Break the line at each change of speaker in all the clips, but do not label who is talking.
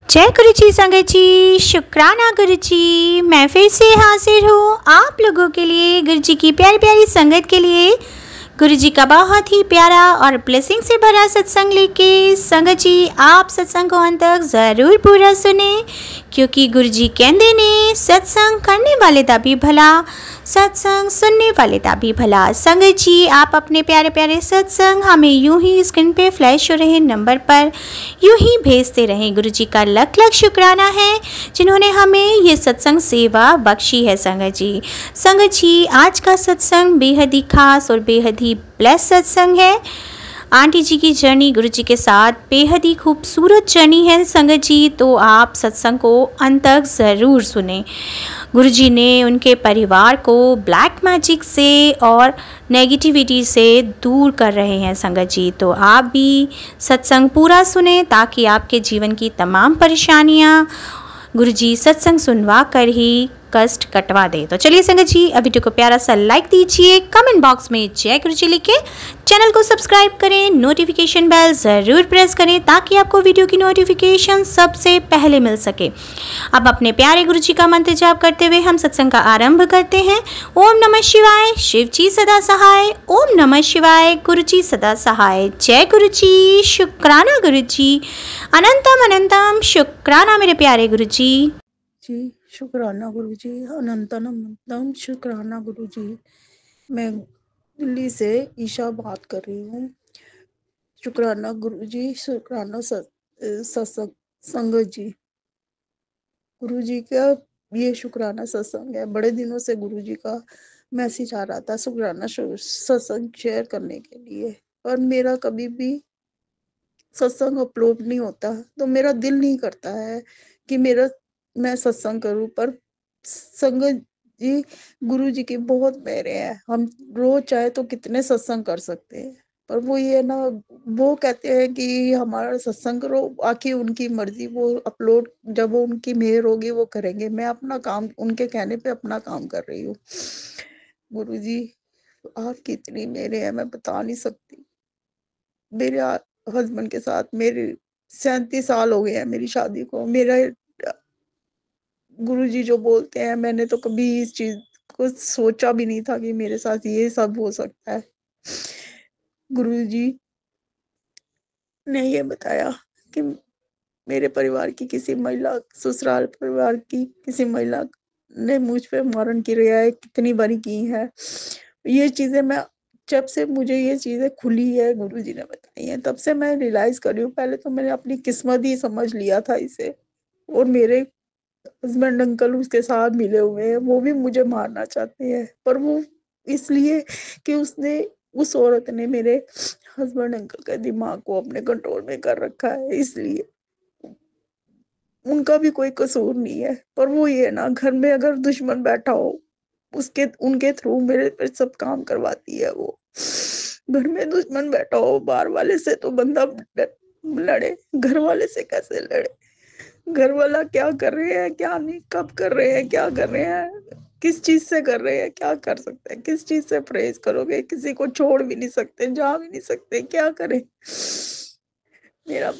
जय गुरु जी संगत जी, शुक्राना गुरु जी। मैं फिर से हाजिर हूँ आप लोगों के लिए, गुरु जी की प्यारी प्यारी संगत के लिए। गुरु जी का बहुत ही प्यारा और ब्लेसिंग से भरा सत्संग लेके संगत जी आप सत्संग को अंत तक ज़रूर पूरा सुने, क्योंकि गुरु जी कहते ने सत्संग करने वाले दा भी भला, सत्संग सुनने वाले दा भी भला। संगत जी आप अपने प्यारे प्यारे सत्संग हमें यूं ही स्क्रीन पे फ्लैश हो रहे नंबर पर यूं ही भेजते रहें। गुरु जी का लख लख शुक्राना है जिन्होंने हमें ये सत्संग सेवा बख्शी है। संगत जी आज का सत्संग बेहद ही खास और बेहद ही ब्लेस सत्संग है। आंटी जी की जर्नी गुरु जी के साथ बेहद ही खूबसूरत जर्नी है संगत जी, तो आप सत्संग को अंत तक ज़रूर सुने। गुरु जी ने उनके परिवार को ब्लैक मैजिक से और नेगेटिविटी से दूर कर रहे हैं संगत जी, तो आप भी सत्संग पूरा सुने ताकि आपके जीवन की तमाम परेशानियां गुरु जी सत्संग सुनवा कर ही कष्ट कटवा दे। तो चलिए संगत जी अब वीडियो को प्यारा सा लाइक दीजिए, कमेंट बॉक्स में जय गुरु जी लिखे, चैनल को सब्सक्राइब करें, नोटिफिकेशन बेल ज़रूर प्रेस करें ताकि आपको वीडियो की नोटिफिकेशन सबसे पहले मिल सके। अब अपने प्यारे गुरु जी का मंत्र जाप करते हुए हम सत्संग का आरंभ करते हैं। ओम नमः शिवाय, शिव जी सदा सहाय। ओम नमः शिवाय, गुरु जी सदा सहाय। जय गुरु जी, शुक्राना गुरु जी, अनंतम अनंतम शुक्राना मेरे प्यारे गुरु जी।
शुक्राना गुरु जी, अनंतम अनंतम शुक्राना गुरु जी। मैं दिल्ली से ईशा बात कर रही हूँ। शुक्राना गुरु जी, शुक्राना सत्संग संगत जी। गुरु जी का ये शुक्राना सत्संग है। बड़े दिनों से गुरु जी का मैसेज आ रहा था शुक्राना सत्संग शेयर करने के लिए, और मेरा कभी भी सत्संग अपलोड नहीं होता, तो मेरा दिल नहीं करता है कि मैं सत्संग करूं। पर संगत जी गुरु जी के बहुत प्यारे हैं। हम रोज चाहे तो कितने सत्संग कर सकते हैं, पर वो ये ना, वो कहते हैं कि हमारा सत्संग करो, आखिर उनकी मर्जी, वो अपलोड जब वो उनकी मेहर होगी वो करेंगे। मैं अपना काम उनके कहने पे अपना काम कर रही हूँ। गुरु जी आप कितनी मेरे हैं मैं बता नहीं सकती। मेरे हस्बैंड के साथ मेरे 37 साल हो गए हैं मेरी शादी को। मेरा गुरुजी जो बोलते हैं, मैंने तो कभी इस चीज को सोचा भी नहीं था कि मेरे साथ ये सब हो सकता है। गुरुजी ने ये बताया कि मेरे परिवार की किसी महिला, ससुराल परिवार की किसी महिला ने मुझ पे मारण की रियायत कितनी बारी की है। ये चीजें मैं, जब से मुझे ये चीजें खुली है गुरुजी ने बताई है, तब से मैं रियलाइज कर रही हूँ। पहले तो मैंने अपनी किस्मत ही समझ लिया था इसे, और मेरे हस्बैंड अंकल उसके साथ मिले हुए हैं, वो भी मुझे मारना चाहते हैं, पर वो इसलिए कि उसने, उस औरत ने मेरे हस्बैंड अंकल के दिमाग को अपने कंट्रोल में कर रखा है, इसलिए उनका भी कोई कसूर नहीं है। पर वो ये ना, घर में अगर दुश्मन बैठा हो, उसके उनके थ्रू मेरे पे सब काम करवाती है वो। घर में दुश्मन बैठा हो, बाहर वाले से तो बंदा लड़े, घर वाले से कैसे लड़े? घर वाला क्या कर रहे हैं, क्या नहीं, कब कर रहे हैं, क्या कर रहे हैं, किस चीज से कर रहे हैं, क्या कर सकते हैं, किस चीज से प्रेज करोगे? किसी को छोड़ भी नहीं सकते, जा भी नहीं सकते, क्या करें? मेरा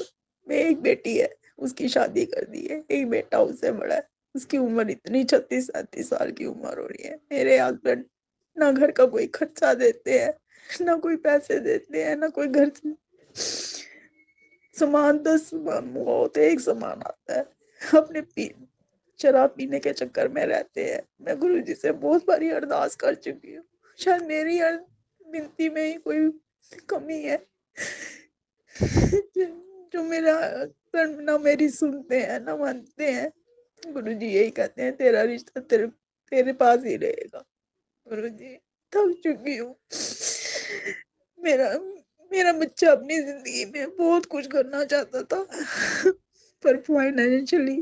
मैं एक बेटी है, उसकी शादी कर दी है। एक बेटा उससे बड़ा है, उसकी उम्र इतनी 36-37 साल की उम्र हो रही है। मेरे हस्बैंड ना घर का कोई खर्चा देते हैं, ना कोई पैसे देते हैं, ना कोई घर से सामान, 10 सामान हुआ तो एक सामान आता है। अपने शराब पीने के चक्कर में रहते हैं। मैं गुरु जी से बहुत बारी अरदास कर चुकी हूँ, शायद मेरी हर विनती में ही कोई कमी है। जो मेरा हस्बैंड ना मेरी सुनते हैं ना मानते हैं। गुरु जी यही कहते हैं, तेरा रिश्ता तेरे पास ही रहेगा। गुरु जी थक चुकी हूँ। मेरा मेरा बच्चा अपनी जिंदगी में बहुत कुछ करना चाहता था, पर फाइनेंशियली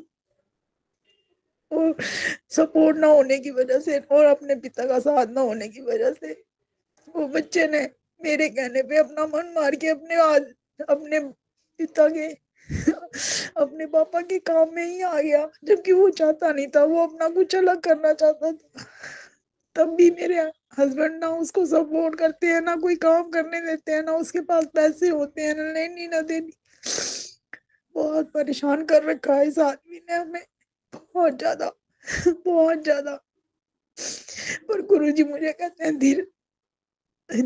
और सपोर्ट ना होने की वजह से, और अपने पिता का साथ ना होने की वजह से, वो बच्चे ने मेरे कहने पे अपना मन मार के अपने पिता के अपने पापा के काम में ही आ गया, जबकि वो चाहता नहीं था, वो अपना कुछ अलग करना चाहता था। तब भी मेरे हस्बैंड ना उसको सपोर्ट करते हैं, ना कोई काम करने देते हैं, ना उसके पास पैसे होते हैं, ना लेनी ना देनी। बहुत परेशान कर रखा है इस आदमी ने हमें, बहुत ज्यादा बहुत ज्यादा। पर गुरुजी मुझे कहते हैं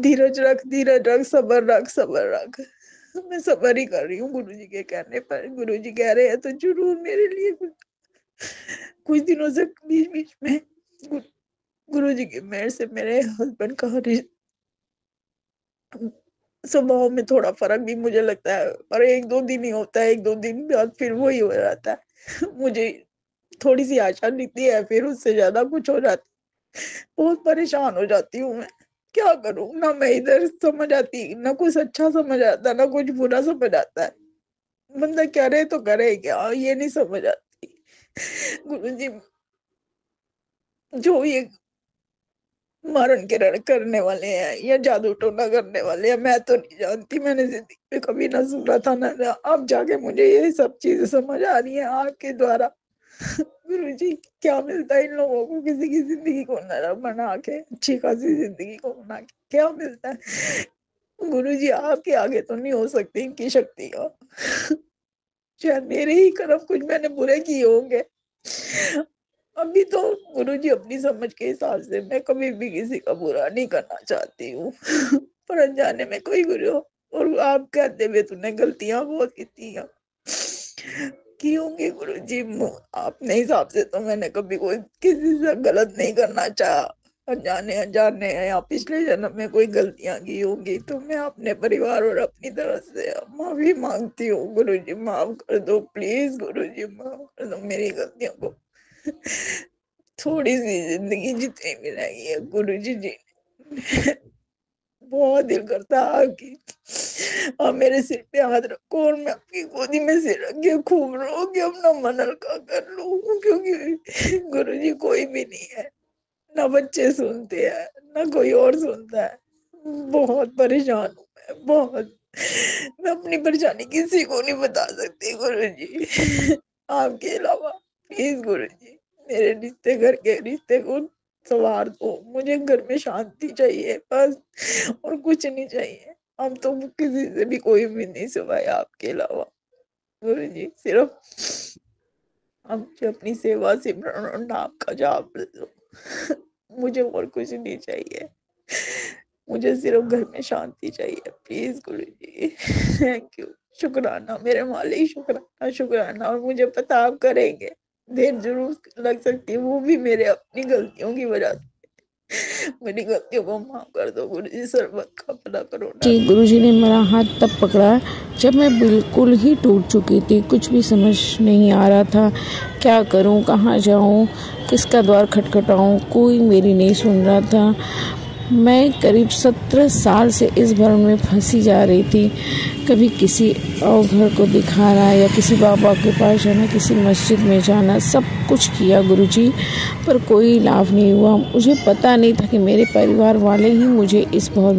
धीरज रख, सब्र रख, सब्र रख। मैं सब्र ही कर रही हूँ गुरुजी के कहने पर। गुरुजी कह रहे हैं तो जरूर मेरे लिए कुछ दिनों से बीच बीच में गुरुजी की मेहर से मेरे हस्बैंड का स्वभाव में थोड़ा फर्क भी मुझे लगता है, पर 1-2 दिन ही होता है, 1-2 दिन बाद फिर वही हो जाता है। मुझे थोड़ी सी आशा दिखती है, फिर उससे ज्यादा कुछ हो जाता है। बहुत परेशान हो जाती हूँ मैं, क्या करूँ ना। मैं इधर समझ आती ना, कुछ अच्छा समझ आता ना कुछ बुरा समझ आता है। बंदा करे तो करे क्या, ये नहीं समझ आती। गुरुजी जो ये मारण किरण करने वाले हैं या जादू टोना करने वाले हैं, मैं तो नहीं जानती। मैंने जिंदगी में कभी ना सुना था ना, अब जाके मुझे ये सब चीजें समझ आ रही हैं आपके द्वारा। गुरुजी क्या मिलता है इन लोगों को, किसी की जिंदगी को नरक बना के, अच्छी खासी जिंदगी को बना के क्या मिलता है। गुरुजी आपके आगे तो नहीं हो सकती इनकी शक्तियां। शायद मेरे ही कर्म कुछ मैंने बुरे किए होंगे। अभी तो गुरुजी अपनी समझ के हिसाब से मैं कभी भी किसी का बुरा नहीं करना चाहती हूँ। पर अनजाने में कोई गुरु, और आप कहते हुए तूने गलतियां बहुत की होंगी गुरुजी। अपने हिसाब से तो मैंने कभी कोई किसी से गलत नहीं करना चाहा। अनजाने या पिछले जन्म में कोई गलतियां की होंगी तो मैं अपने परिवार और अपनी तरफ से माफी मांगती हूँ। गुरुजी माफ कर दो प्लीज, गुरुजी माफ कर दो मेरी गलतियों को। थोड़ी सी जिंदगी जितनी भी रही है गुरुजी जी, बहुत दिल करता है कि आप मेरे सिर पे हाथ रखो और मैं आपकी गोदी में सिर रख के खूब रो के अपना मन हल्का कर लूं। क्योंकि गुरुजी कोई भी नहीं है, ना बच्चे सुनते हैं ना कोई और सुनता है। बहुत परेशान हूँ मैं, बहुत। मैं अपनी परेशानी किसी को नहीं बता सकती गुरुजी, आपके अलावा। प्लीज गुरुजी मेरे रिश्ते, घर के रिश्ते को संवार दो। मुझे घर में शांति चाहिए बस, और कुछ नहीं चाहिए। हम तो किसी से भी कोई उम्मीद नहीं सिवाय आपके अलावा। गुरुजी सिर्फ हम अपनी सेवा सिमरन और नाम का जाप लो। मुझे और कुछ नहीं चाहिए, मुझे सिर्फ घर में शांति चाहिए। Please Guruji, thank you. शुक्राना मेरे मालिक, शुक्राना शुक्राना। और मुझे पता आप करेंगे, देर जरूर लग सकती है, वो भी मेरे अपनी गलतियों की वजह से। मेरी गलतियों को माफ कर दो गुरुजी, सर्वत का भला करो।
गुरुजी ने मेरा हाथ तब पकड़ा जब मैं बिल्कुल ही टूट चुकी थी। कुछ भी समझ नहीं आ रहा था, क्या करूं, कहाँ जाऊं, किसका द्वार खटखटाऊं, कोई मेरी नहीं सुन रहा था। मैं करीब 17 साल से इस भ्रम में फंसी जा रही थी। कभी किसी और घर को दिखाना या किसी बाबा के पास जाना, किसी मस्जिद में जाना, सब कुछ किया गुरुजी, पर कोई लाभ नहीं हुआ। मुझे पता नहीं था कि मेरे परिवार वाले ही मुझे इस भ्रम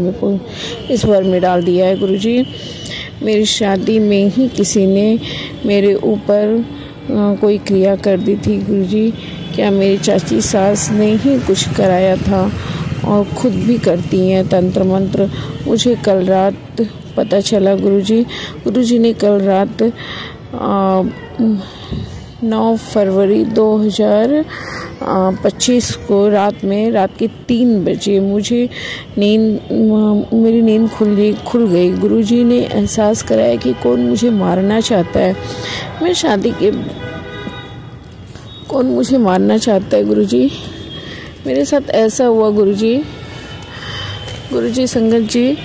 में डाल दिया है गुरुजी। मेरी शादी में ही किसी ने मेरे ऊपर कोई क्रिया कर दी थी गुरुजी। क्या मेरी चाची सास ने ही कुछ कराया था, और खुद भी करती हैं तंत्र मंत्र। मुझे कल रात पता चला गुरुजी ने कल रात 9 फरवरी 2025 को रात के 3 बजे मेरी नींद खुल गई। गुरुजी ने एहसास कराया कि कौन मुझे मारना चाहता है। कौन मुझे मारना चाहता है गुरुजी। मेरे साथ ऐसा हुआ गुरुजी संगत जी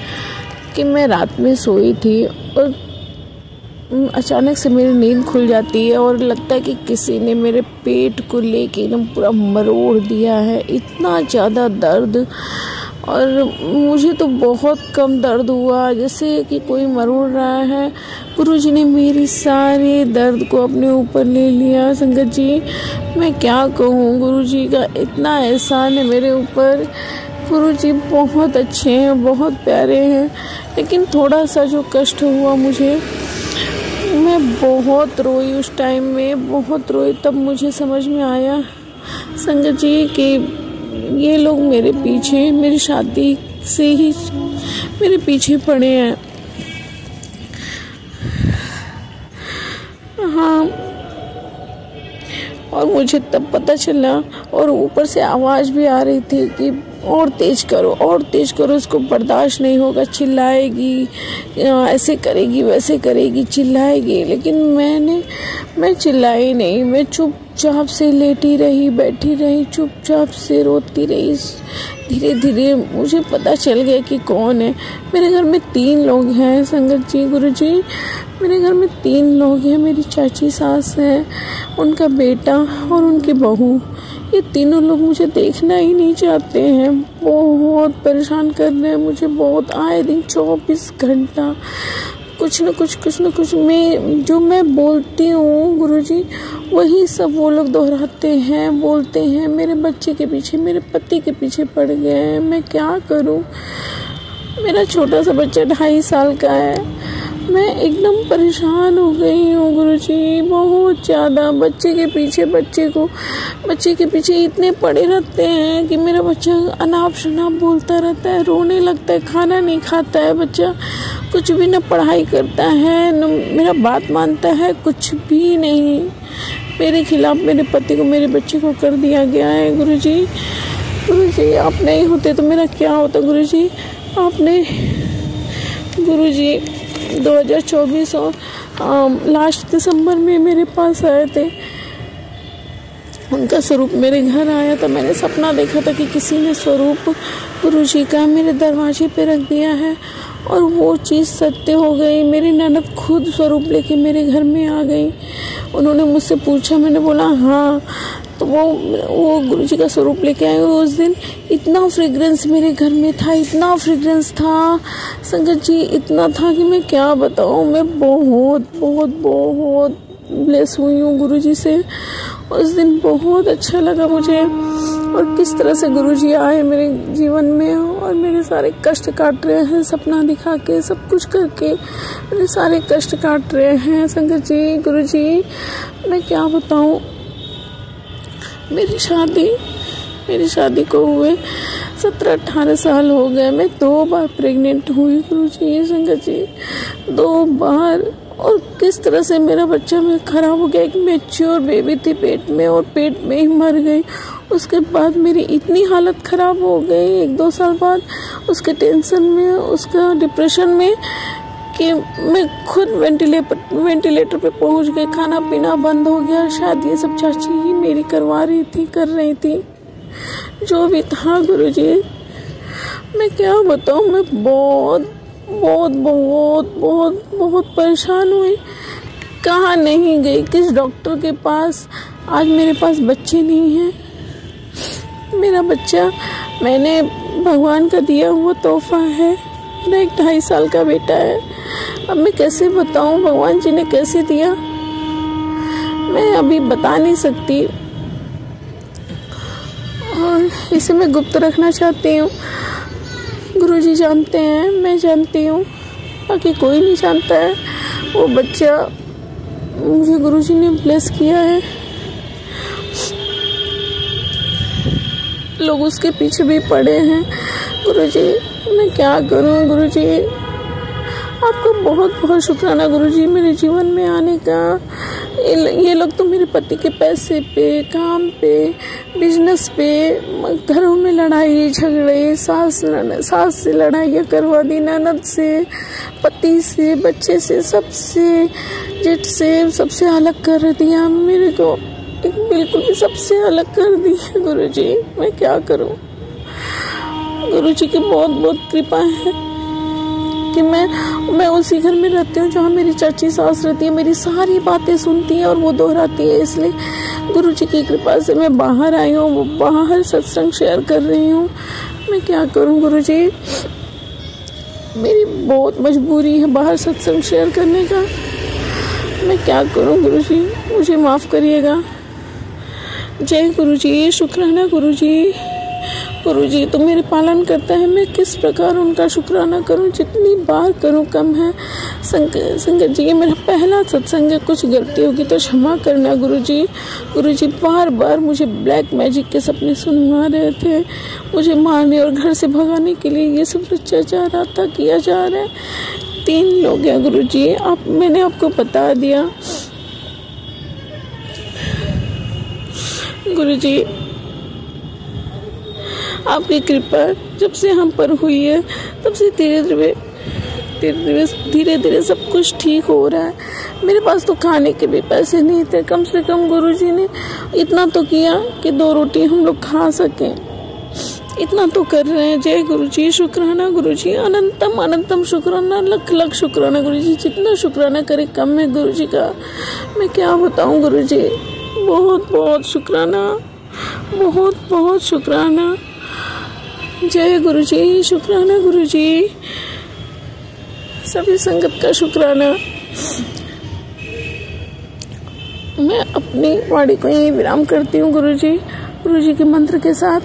कि मैं रात में सोई थी और अचानक से मेरी नींद खुल जाती है और लगता है कि किसी ने मेरे पेट को लेके एकदम पूरा मरोड़ दिया है। इतना ज़्यादा दर्द, और मुझे तो बहुत कम दर्द हुआ, जैसे कि कोई मरोड़ रहा है। गुरुजी ने मेरी सारे दर्द को अपने ऊपर ले लिया। संगत जी मैं क्या कहूँ, गुरुजी का इतना एहसान है मेरे ऊपर। गुरुजी बहुत अच्छे हैं, बहुत प्यारे हैं, लेकिन थोड़ा सा जो कष्ट हुआ मुझे, मैं बहुत रोई उस टाइम में, बहुत रोई। तब मुझे समझ में आया संगत जी कि ये लोग मेरे पीछे, मेरी शादी से ही मेरे पीछे पड़े हैं। हाँ, और मुझे तब पता चला, और ऊपर से आवाज़ भी आ रही थी कि और तेज करो, और तेज करो, इसको बर्दाश्त नहीं होगा, चिल्लाएगी, ऐसे करेगी, वैसे करेगी, चिल्लाएगी। लेकिन मैं चिल्लाई नहीं, मैं चुपचाप से लेटी रही, बैठी रही, चुपचाप से रोती रही। धीरे धीरे मुझे पता चल गया कि कौन है। मेरे घर में 3 लोग हैं संगत जी, गुरु जी, मेरे घर में 3 लोग हैं। मेरी चाची सास है, उनका बेटा और उनकी बहू। ये तीनों लोग मुझे देखना ही नहीं चाहते हैं, बहुत परेशान कर रहे हैं मुझे, बहुत। आए दिन 24 घंटा कुछ न कुछ मैं बोलती हूँ गुरुजी, वही सब वो लोग दोहराते हैं, बोलते हैं। मेरे बच्चे के पीछे, मेरे पति के पीछे पड़ गए हैं। मैं क्या करूँ? मेरा छोटा सा बच्चा 2.5 साल का है। मैं एकदम परेशान हो गई हूँ गुरुजी, बहुत ज़्यादा। बच्चे के पीछे इतने पड़े रहते हैं कि मेरा बच्चा अनाप शनाप बोलता रहता है, रोने लगता है, खाना नहीं खाता है बच्चा, कुछ भी ना पढ़ाई करता है, न मेरा बात मानता है, कुछ भी नहीं। मेरे खिलाफ मेरे पति को, मेरे बच्चे को कर दिया गया है गुरुजी। आप नहीं होते तो मेरा क्या होता गुरुजी? आपने गुरुजी 2024 और लास्ट दिसंबर में मेरे पास आए थे। उनका स्वरूप मेरे घर आया था। मैंने सपना देखा था कि किसी ने स्वरूप गुरुजी का मेरे दरवाजे पे रख दिया है, और वो चीज़ सत्य हो गई। मेरी ननद खुद स्वरूप लेके मेरे घर में आ गई। उन्होंने मुझसे पूछा, मैंने बोला हाँ। तो वो गुरुजी का स्वरूप लेके आए। उस दिन इतना फ्रेग्रेंस मेरे घर में था, इतना फ्रेग्रेंस था संगत जी, इतना था कि मैं क्या बताऊँ। मैं बहुत बहुत बहुत ब्लेस हुई हूँ गुरुजी से। उस दिन बहुत अच्छा लगा मुझे, और किस तरह से गुरुजी आए मेरे जीवन में और मेरे सारे कष्ट काट रहे हैं, सपना दिखा के, सब कुछ करके मेरे सारे कष्ट काट रहे हैं संगत जी। गुरुजी मैं क्या बताऊँ, मेरी शादी को हुए 17-18 साल हो गए। मैं 2 बार प्रेग्नेंट हुई गुरुजी, संगत जी, 2 बार। और किस तरह से मेरा बच्चा में खराब हो गया। एक मैच्योर बेबी थी पेट में, और पेट में ही मर गई। उसके बाद मेरी इतनी हालत खराब हो गई 1-2 साल बाद, उसके टेंशन में, उसका डिप्रेशन में, कि मैं खुद वेंटिलेटर पे पहुंच गई। खाना पीना बंद हो गया। शायद ये सब चाची ही मेरी कर रही थी, जो भी था गुरुजी। मैं क्या बताऊँ, मैं बहुत बहुत बहुत बहुत बहुत परेशान हुई। कहाँ नहीं गई, किस डॉक्टर के पास। आज मेरे पास बच्चे नहीं हैं। मेरा बच्चा मैंने भगवान का दिया हुआ तोहफा है। मेरा एक 2.5 साल का बेटा है। अब मैं कैसे बताऊं भगवान जी ने कैसे दिया, मैं अभी बता नहीं सकती, और इसे मैं गुप्त रखना चाहती हूँ। गुरुजी जानते हैं, मैं जानती हूँ, बाकी कोई नहीं जानता है। वो बच्चा मुझे गुरुजी ने ब्लेस किया है। लोग उसके पीछे भी पड़े हैं गुरुजी। मैं क्या करूँ गुरुजी? आपका बहुत बहुत शुक्राना गुरुजी मेरे जीवन में आने का। ये लोग तो मेरे पति के पैसे पे, काम पे, बिजनेस पे, घरों में लड़ाई झगड़े, सास से लड़ाइयाँ करवा दी, ननद से, पति से, बच्चे से, सबसे, जेठ से, सबसे अलग कर दिया मेरे को। बिल्कुल भी सबसे अलग कर दिया गुरुजी। मैं क्या करूं? गुरुजी की बहुत बहुत कृपा है कि मैं उसी घर में रहती हूँ जहाँ मेरी चाची सास रहती है। मेरी सारी बातें सुनती है और वो दोहराती है। इसलिए गुरुजी की कृपा से मैं बाहर आई हूँ, बाहर सत्संग शेयर कर रही हूँ। मैं क्या करूँ गुरुजी? मेरी बहुत मजबूरी है बाहर सत्संग शेयर करने का। मैं क्या करूँ गुरुजी? मुझे माफ़ करिएगा। जय गुरुजी, शुक्राना गुरुजी। गुरुजी तो मेरे पालन करता है, मैं किस प्रकार उनका शुक्राना करूं? जितनी बार करूं कम है। संगत जी, ये मेरा पहला सत्संग है, कुछ गलती होगी तो क्षमा करना गुरुजी। गुरुजी बार बार मुझे ब्लैक मैजिक के सपने सुनवा रहे थे, मुझे मारने और घर से भगाने के लिए ये सब रचा जा रहा था, किया जा रहा है। 3 लोग हैं गुरुजी, मैंने आपको बता दिया। गुरुजी, आपकी कृपा जब से हम पर हुई है तब से धीरे धीरे सब कुछ ठीक हो रहा है। मेरे पास तो खाने के भी पैसे नहीं थे, कम से कम गुरुजी ने इतना तो किया कि 2 रोटी हम लोग खा सकें, इतना तो कर रहे हैं। जय गुरुजी, शुक्राना गुरुजी, अनंतम अनंतम शुक्राना, लख लख शुक्राना गुरुजी। जितना शुक्राना करे कम है गुरुजी का, मैं क्या बताऊं गुरुजी। बहुत बहुत शुक्राना, बहुत बहुत शुक्राना। जय गुरुजी, शुक्राना गुरुजी, सभी संगत का शुक्राना। मैं अपनी वाणी को यही विराम करती हूँ गुरुजी के मंत्र के साथ।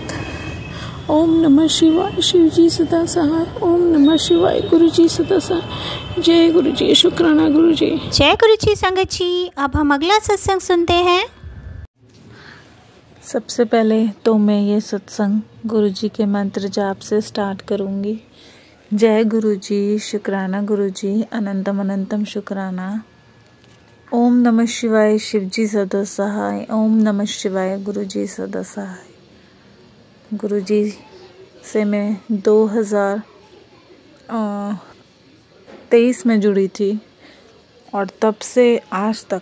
ओम नमः शिवाय, शिव जी सदा सहाय। ओम नमः शिवाय, गुरुजी सदा सहाय। जय गुरुजी, शुक्राना गुरुजी।
जय गुरुजी संगत जी। अब हम अगला सत्संग सुनते हैं।
सबसे पहले तो मैं ये सत्संग गुरुजी के मंत्र जाप से स्टार्ट करूँगी। जय गुरुजी, शुक्राना गुरुजी, अनंतम अनंतम शुक्राना। ओम नमः शिवाय, शिवजी सदा सहाय। ओम नमः शिवाय, गुरुजी सदा सहाय। गुरुजी से मैं 2023 में जुड़ी थी और तब से आज तक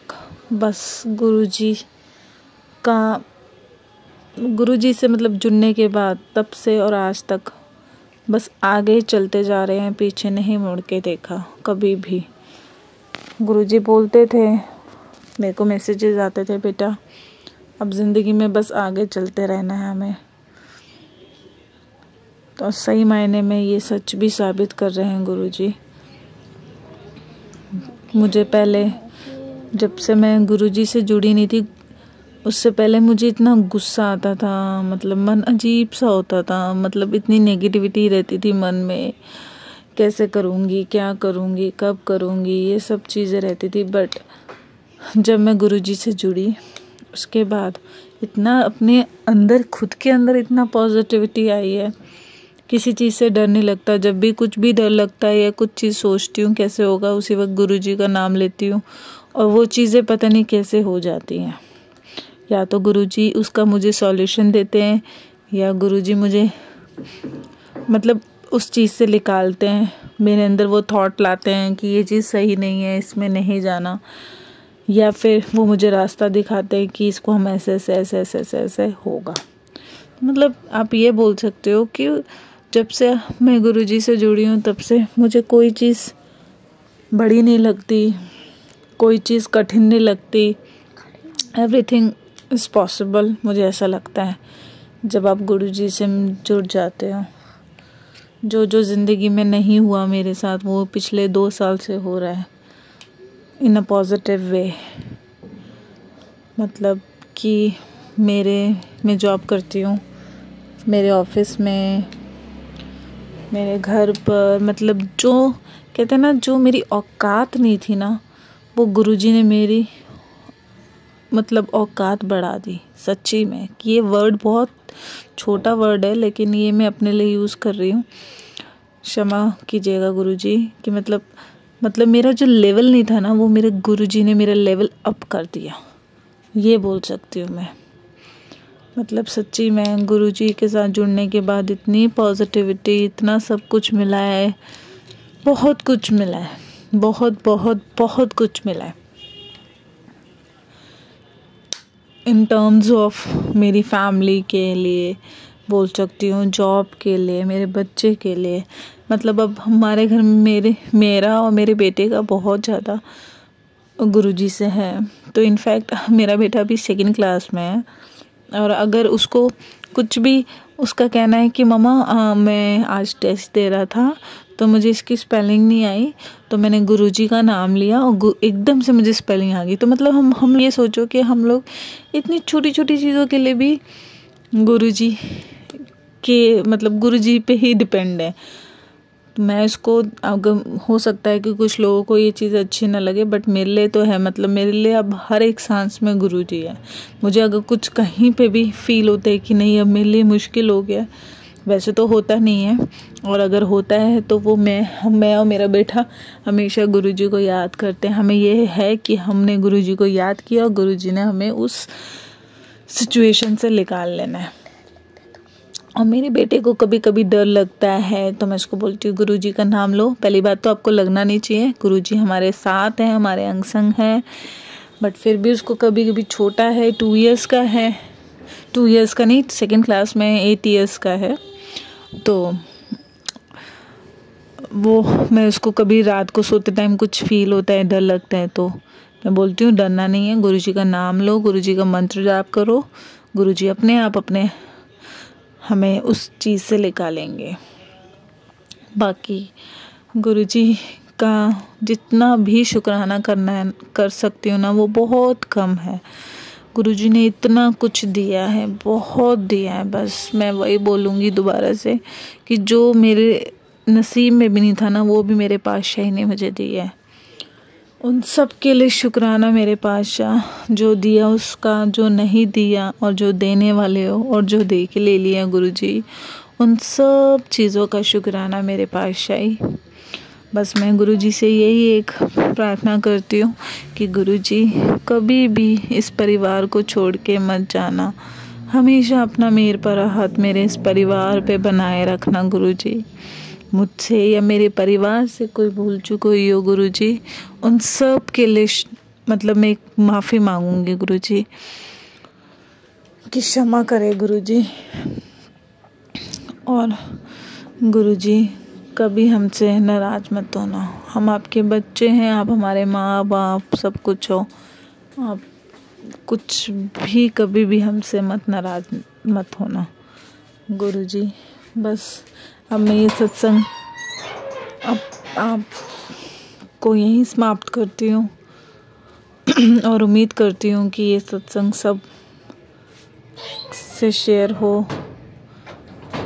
बस गुरुजी से मतलब जुड़ने के बाद तब से और आज तक बस आगे चलते जा रहे हैं, पीछे नहीं मुड़ के देखा कभी भी। गुरुजी बोलते थे, मेरे को मैसेजेस आते थे, बेटा अब ज़िंदगी में बस आगे चलते रहना है हमें। तो सही मायने में ये सच भी साबित कर रहे हैं गुरुजी। मुझे पहले, जब से मैं गुरुजी से जुड़ी नहीं थी, उससे पहले मुझे इतना गुस्सा आता था, मतलब मन अजीब सा होता था, मतलब इतनी नेगेटिविटी रहती थी मन में, कैसे करूँगी, क्या करूँगी, कब करूँगी, ये सब चीज़ें रहती थी। बट जब मैं गुरुजी से जुड़ी उसके बाद इतना अपने अंदर, खुद के अंदर इतना पॉजिटिविटी आई है, किसी चीज़ से डर नहीं लगता। जब भी कुछ भी डर लगता है या कुछ चीज़ सोचती हूँ कैसे होगा, उसी वक्त गुरुजी का नाम लेती हूँ और वो चीज़ें पता नहीं कैसे हो जाती हैं। या तो गुरुजी उसका मुझे सॉल्यूशन देते हैं या गुरुजी मुझे मतलब उस चीज़ से निकालते हैं। मेरे अंदर वो थॉट लाते हैं कि ये चीज़ सही नहीं है, इसमें नहीं जाना, या फिर वो मुझे रास्ता दिखाते हैं कि इसको हम ऐसे होगा। मतलब आप ये बोल सकते हो कि जब से मैं गुरुजी से जुड़ी हूँ तब से मुझे कोई चीज़ बड़ी नहीं लगती, कोई चीज़ कठिन नहीं लगती। एवरीथिंग इज़ पॉसिबल, मुझे ऐसा लगता है जब आप गुरुजी से जुड़ जाते हो। जो ज़िंदगी में नहीं हुआ मेरे साथ, वो पिछले 2 साल से हो रहा है इन अ पॉजिटिव वे। मतलब कि मैं जॉब करती हूँ, मेरे ऑफिस में, मेरे घर पर, मतलब जो कहते हैं ना, जो मेरी औकात नहीं थी ना, वो गुरुजी ने मेरी मतलब औकात बढ़ा दी सच्ची में। कि ये वर्ड बहुत छोटा वर्ड है लेकिन ये मैं अपने लिए यूज़ कर रही हूँ, क्षमा कीजिएगा गुरुजी। कि मतलब मेरा जो लेवल नहीं था ना, वो मेरे गुरुजी ने मेरा लेवल अप कर दिया, ये बोल सकती हूँ मैं। मतलब सच्ची में गुरुजी के साथ जुड़ने के बाद इतनी पॉजिटिविटी, इतना सब कुछ मिला है, बहुत कुछ मिला है, बहुत बहुत बहुत कुछ मिला है। इन टर्म्स ऑफ मेरी फैमिली के लिए बोल सकती हूँ, जॉब के लिए, मेरे बच्चे के लिए। मतलब अब हमारे घर में मेरा और मेरे बेटे का बहुत ज़्यादा गुरुजी से है। तो इनफैक्ट मेरा बेटा भी 2nd क्लास में है और अगर उसको कुछ भी, उसका कहना है कि मम्मा मैं आज टेस्ट दे रहा था तो मुझे इसकी स्पेलिंग नहीं आई, तो मैंने गुरुजी का नाम लिया और एकदम से मुझे स्पेलिंग आ गई। तो मतलब हम ये सोचो कि हम लोग इतनी छोटी छोटी चीज़ों के लिए भी गुरुजी के, मतलब गुरुजी पे ही डिपेंड है। तो मैं इसको, अगर हो सकता है कि कुछ लोगों को ये चीज़ अच्छी ना लगे, बट मेरे लिए तो है। मतलब मेरे लिए अब हर एक सांस में गुरुजी है। मुझे अगर कुछ कहीं पे भी फील होता है कि नहीं अब मेरे लिए मुश्किल हो गया, वैसे तो होता नहीं है, और अगर होता है तो वो मैं और मेरा बेटा हमेशा गुरुजी को याद करते हैं। हमें ये है कि हमने गुरुजी को याद किया और गुरुजी ने हमें उस सिचुएशन से निकाल लेना है। और मेरे बेटे को कभी कभी डर लगता है तो मैं उसको बोलती हूँ गुरुजी का नाम लो। पहली बात तो आपको लगना नहीं चाहिए, गुरुजी हमारे साथ हैं, हमारे अंग संग हैं, बट फिर भी उसको कभी कभी, छोटा है 2 इयर्स का है, 2 इयर्स का नहीं, 2nd क्लास में 8 इयर्स का है, तो वो मैं उसको कभी रात को सोते टाइम कुछ फील होता है, डर लगता है, तो मैं बोलती हूँ डरना नहीं है, गुरुजी का नाम लो, गुरुजी का मंत्र जाप करो, गुरुजी अपने आप अपने हमें उस चीज़ से निकालेंगे। बाकी गुरुजी का जितना भी शुक्राना करना है, कर सकती हूँ ना, वो बहुत कम है। गुरुजी ने इतना कुछ दिया है, बहुत दिया है। बस मैं वही बोलूँगी दोबारा से कि जो मेरे नसीब में भी नहीं था ना, वो भी मेरे पातशाही ने मुझे दिया है। उन सब के लिए शुक्राना मेरे पातशाह, जो दिया उसका, जो नहीं दिया और जो देने वाले हो और जो दे के ले लिया गुरुजी, उन सब चीज़ों का शुक्राना मेरे पातशाही। बस मैं गुरुजी से यही एक प्रार्थना करती हूँ कि गुरुजी कभी भी इस परिवार को छोड़ के मत जाना, हमेशा अपना मेहर भरा हाथ मेरे इस परिवार पे बनाए रखना गुरुजी। मुझसे या मेरे परिवार से कोई भूल चूक हुई हो गुरुजी, उन सब के लिए मतलब मैं एक माफ़ी मांगूंगी गुरुजी कि क्षमा करे गुरुजी। और गुरुजी कभी हमसे नाराज़ मत होना, हम आपके बच्चे हैं, आप हमारे माँ बाप सब कुछ हो, आप कुछ भी कभी भी हमसे नाराज़ मत होना गुरुजी। बस अब मैं ये सत्संग अब आप को यहीं समाप्त करती हूँ और उम्मीद करती हूँ कि ये सत्संग सब से शेयर हो।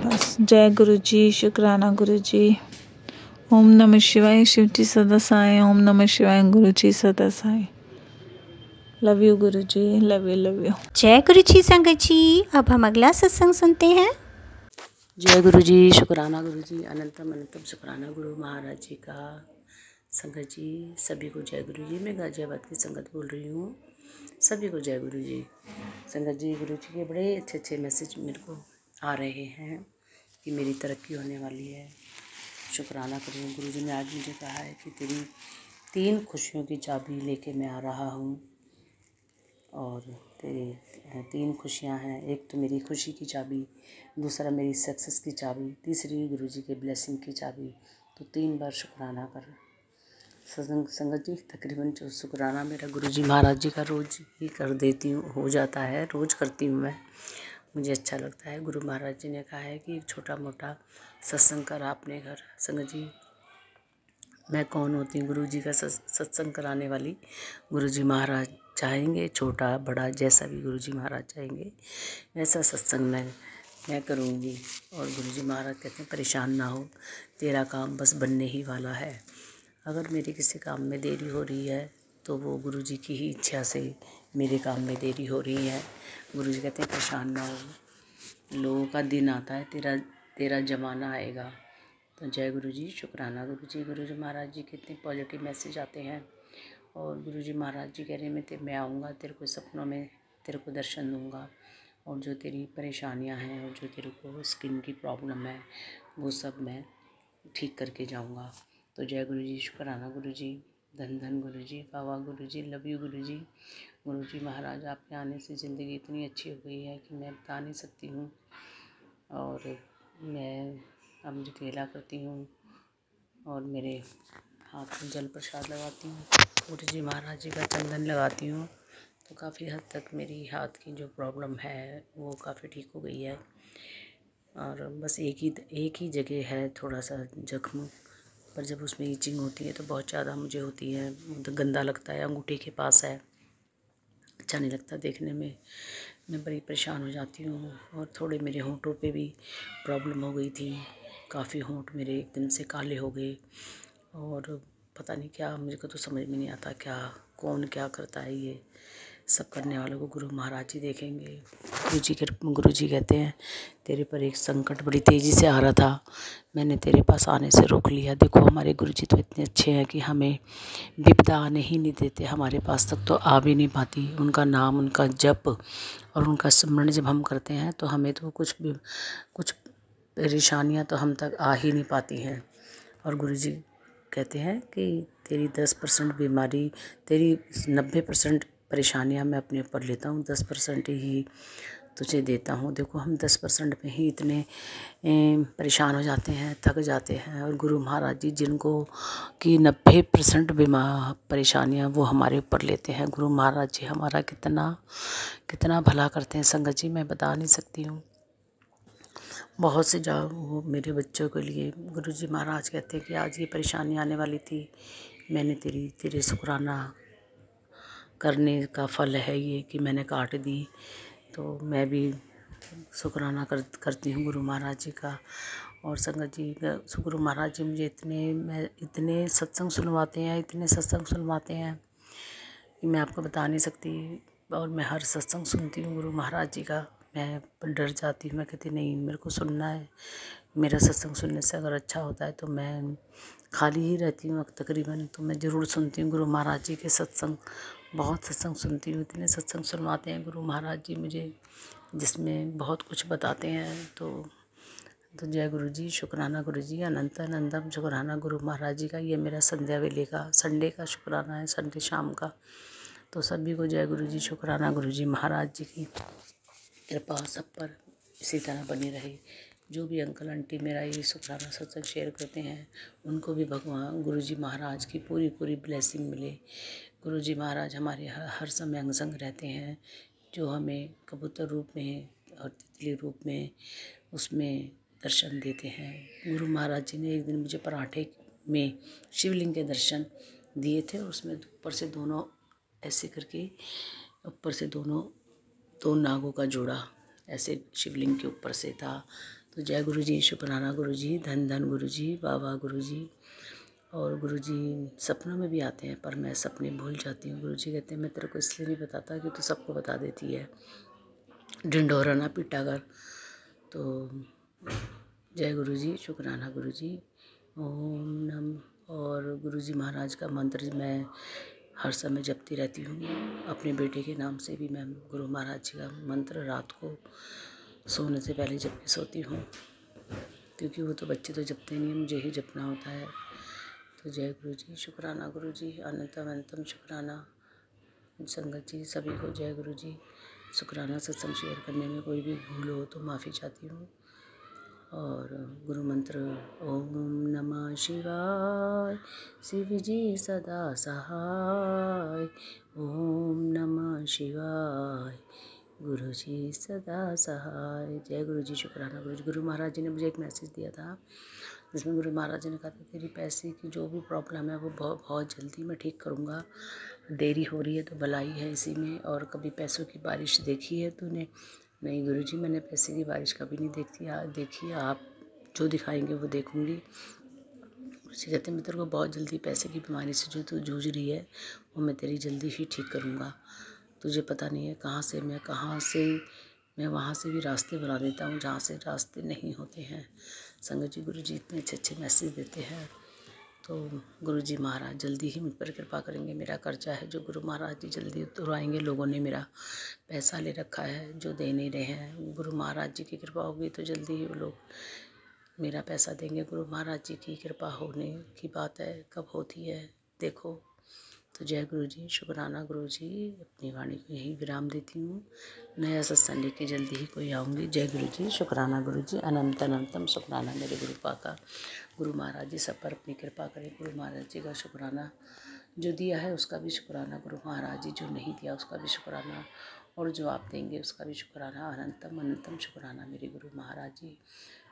बस जय गुरुजी, शुक्राना गुरुजी। ओम नमः शिवाय, शिवजी सदा साई। ओम नमः शिवाय, गुरुजी सदा Sai. Love you Guruji, love you.
जय गुरुजी संगत जी। अब हम अगला सत्संग सुनते हैं।
जय गुरुजी, शुक्राना गुरुजी, अनंतम अनंतम शुक्राना गुरु महाराज जी का। संगत जी सभी को जय गुरुजी। मैं गाजियाबाद की संगत बोल रही हूँ, सभी को जय गुरुजी। संगत जी गुरुजी के बड़े अच्छे अच्छे मैसेज मेरे को आ रहे हैं कि मेरी तरक्की होने वाली है, शुक्राना करूँ। गुरुजी ने आज मुझे कहा है कि तेरी 3 खुशियों की चाबी लेके मैं आ रहा हूँ, और तेरी 3 खुशियाँ हैं। एक तो मेरी खुशी की चाबी, दूसरा मेरी सक्सेस की चाबी, तीसरी गुरुजी के ब्लेसिंग की चाबी। तो 3 बार शुक्राना कर। संगत जी तकरीबन जो शुक्राना मेरा गुरुजी महाराज जी का रोज़ ही कर देती हूँ, हो जाता है, रोज़ करती हूँ मैं, मुझे अच्छा लगता है। गुरु महाराज जी ने कहा है कि छोटा मोटा सत्संग कर अपने घर। संगत जी मैं कौन होती हूँ गुरुजी का सत्संग कराने वाली? गुरुजी महाराज चाहेंगे, छोटा बड़ा जैसा भी गुरुजी महाराज चाहेंगे वैसा सत्संग मैं करूँगी। और गुरुजी महाराज कहते हैं परेशान ना हो, तेरा काम बस बनने ही वाला है। अगर मेरे किसी काम में देरी हो रही है तो वो गुरुजी की ही इच्छा से मेरे काम में देरी हो रही है। गुरुजी कहते हैं परेशान ना हो, लोगों का दिन आता है, तेरा ज़माना आएगा। तो जय गुरुजी, शुक्राना गुरुजी। गुरुजी महाराज जी के इतने पॉजिटिव मैसेज आते हैं। और गुरुजी महाराज जी कह रहे हैं मैं आऊँगा तेरे को सपनों में, तेरे को दर्शन दूँगा, और जो तेरी परेशानियां हैं और जो तेरे को स्किन की प्रॉब्लम है वो सब मैं ठीक करके जाऊँगा। तो जय गुरुजी, शुक्राना गुरुजी, धन धन गुरुजी, बाबा गुरुजी, लव यू गुरुजी। गुरुजी महाराज आपके आने से ज़िंदगी इतनी अच्छी हो गई है कि मैं बता नहीं सकती हूँ। और मैं अब मुझे केला करती हूँ और मेरे हाथ में जल प्रसाद लगाती हूँ, गुरुजी महाराज जी का चंदन लगाती हूँ। तो काफ़ी हद तक मेरी हाथ की जो प्रॉब्लम है वो काफ़ी ठीक हो गई है। और बस एक ही जगह है थोड़ा सा जख्म, पर जब उसमें ईचिंग होती है तो बहुत ज़्यादा मुझे होती है, मतलब गंदा लगता है, अंगूठे के पास है, अच्छा नहीं लगता देखने में, मैं बड़ी परेशान हो जाती हूँ। और थोड़े मेरे होंठों पे भी प्रॉब्लम हो गई थी, काफ़ी होंठ मेरे एकदम से काले हो गए। और पता नहीं क्या, मेरे को तो समझ में नहीं आता कौन क्या करता है ये सब करने वालों को गुरु महाराज जी देखेंगे। गुरु जी कहते हैं तेरे पर एक संकट बड़ी तेज़ी से आ रहा था, मैंने तेरे पास आने से रोक लिया। देखो हमारे गुरु जी तो इतने अच्छे हैं कि हमें विपदा आने ही नहीं देते, हमारे पास तक तो आ भी नहीं पाती। उनका नाम, उनका जप और उनका स्मरण जब हम करते हैं तो हमें तो कुछ परेशानियां तो हम तक आ ही नहीं पाती हैं। और गुरु जी कहते हैं कि तेरी 10% बीमारी, तेरी 90% परेशानियां मैं अपने ऊपर लेता हूँ, 10% ही तुझे देता हूँ। देखो हम 10% में ही इतने परेशान हो जाते हैं, थक जाते हैं। और गुरु महाराज जी जिनको कि 90% परेशानियाँ वो हमारे ऊपर लेते हैं। गुरु महाराज जी हमारा कितना भला करते हैं संगत जी, मैं बता नहीं सकती हूँ। बहुत से वो मेरे बच्चों के लिए गुरु जी महाराज कहते हैं कि आज ये परेशानी आने वाली थी, मैंने तेरे शुक्राना करने का फल है ये कि मैंने काट दी। तो मैं भी शुक्राना करती हूँ गुरु महाराज जी का। और संगत जी गुरु महाराज जी मुझे इतने सत्संग सुनवाते हैं कि मैं आपको बता नहीं सकती। और मैं हर सत्संग सुनती हूँ गुरु महाराज जी का। मैं डर जाती हूँ, मैं कहती नहीं मेरे को सुनना है। मेरा सत्संग सुनने से अगर अच्छा होता है तो मैं खाली ही रहती हूँ तकरीबन, तो मैं ज़रूर सुनती हूँ गुरु महाराज जी के सत्संग। बहुत सत्संग सुनती हूँ, इतने सत्संग सुनवाते हैं गुरु महाराज जी मुझे, जिसमें बहुत कुछ बताते हैं। तो जय गुरु जी, शुक्राना गुरु जी, अनंत अनंतम शुक्राना गुरु महाराज जी का। ये मेरा संध्या वेले का संडे का शुक्राना है, संडे शाम का। तो सभी को जय गुरु जी, शुक्राना गुरु जी महाराज जी की कृपा सब पर इसी तरह बनी रहे। जो भी अंकल आंटी मेरा ये शुक्राना सत्संग शेयर करते हैं उनको भी भगवान गुरु जी महाराज की पूरी ब्लेसिंग मिले। गुरु जी महाराज हमारे हर समय अंग संग रहते हैं, जो हमें कबूतर रूप में और तितली रूप में उसमें दर्शन देते हैं। गुरु महाराज जी ने एक दिन मुझे पराठे में शिवलिंग के दर्शन दिए थे, और उसमें ऊपर से दोनों ऐसे करके ऊपर से दो नागों का जोड़ा ऐसे शिवलिंग के ऊपर से था। तो जय गुरु जी, शुक्राना गुरु जी, धन धन गुरु जी, बाबा गुरु जी। और गुरु जी सपनों में भी आते हैं पर मैं सपने भूल जाती हूँ। गुरु जी कहते हैं मैं तेरे को इसलिए नहीं बताता कि तू सबको बता देती है, ढिंढोरा ना पीटा कर। तो जय गुरु जी, शुक्राना गुरु जी, ओम नम। और गुरु जी महाराज का मंत्र मैं हर समय जपती रहती हूँ। अपने बेटे के नाम से भी मैं गुरु महाराज जी का मंत्र रात को सोने से पहले जप के सोती हूँ, क्योंकि वो तो बच्चे तो जपते नहीं, मुझे ही जपना होता है। तो जय गुरु जी, शुक्राना गुरु जी, अनंतम अनंतम शुक्राना संगत जी, सभी को जय गुरु जी, शुक्राना। सत्संग शेयर करने में कोई भी भूल हो तो माफ़ी चाहती हूँ। और गुरु मंत्र ओम नमः शिवाय, शिव जी सदा सहाय। ओम नमः शिवाय, गुरु जी सदा सहाय। जय गुरु जी, शुक्राना गुरु जी। गुरु महाराज जी ने मुझे एक मैसेज दिया था, जिसमें गुरु महाराज जी ने कहा था तेरी पैसे की जो भी प्रॉब्लम है वो बहुत जल्दी मैं ठीक करूँगा। देरी हो रही है तो भलाई है इसी में। और कभी पैसों की बारिश देखी है तूने? नहीं गुरु जी, मैंने पैसे की बारिश कभी नहीं देखी। आप जो दिखाएंगे वो देखूंगी। गुरु जी कहते हैं मैं तेरे को बहुत जल्दी पैसे की बीमारी से जो तू जूझ रही है वो मैं तेरी जल्दी ही ठीक करूँगा। तुझे पता नहीं है कहाँ से मैं वहाँ से भी रास्ते बना देता हूँ जहाँ से रास्ते नहीं होते हैं। संगत जी गुरु जी इतने अच्छे मैसेज देते हैं। तो गुरु जी महाराज जल्दी ही मुझ पर कृपा करेंगे। मेरा कर्जा है जो गुरु महाराज जी जल्दी उतरवाएंगे। लोगों ने मेरा पैसा ले रखा है जो दे नहीं रहे हैं, गुरु महाराज जी की कृपा होगी तो जल्दी ही वो लोग मेरा पैसा देंगे। गुरु महाराज जी की कृपा होने की बात है, कब होती है देखो। तो जय गुरु जी, शुक्राना गुरु जी। अपनी वाणी को यही विराम देती हूँ। नया सत्संग लेके जल्दी ही कोई आऊँगी। जय गुरु जी, शुक्राना गुरु जी, अनंत अनंतम शुक्राना मेरे गुरु पाका। गुरु महाराज जी सब पर अपनी कृपा करें। गुरु महाराज जी का शुक्राना, जो दिया है उसका भी शुक्राना गुरु महाराज जी, जो नहीं दिया उसका भी शुक्राना, और जो आप देंगे उसका भी शुक्राना। अनंतम अनंतम शुक्राना मेरे गुरु महाराज जी।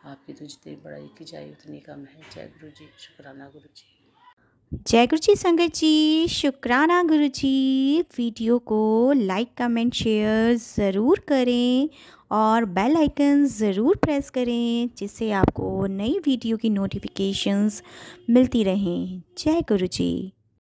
आपकी तो जितनी बड़ाई की जाए उतनी कम है। जय गुरु जी, शुक्राना गुरु जी।
जय गुरु जी संगत जी, शुक्राना गुरु जी। वीडियो को लाइक कमेंट शेयर ज़रूर करें और बेल आइकन ज़रूर प्रेस करें, जिससे आपको नई वीडियो की नोटिफिकेशंस मिलती रहें। जय गुरु जी।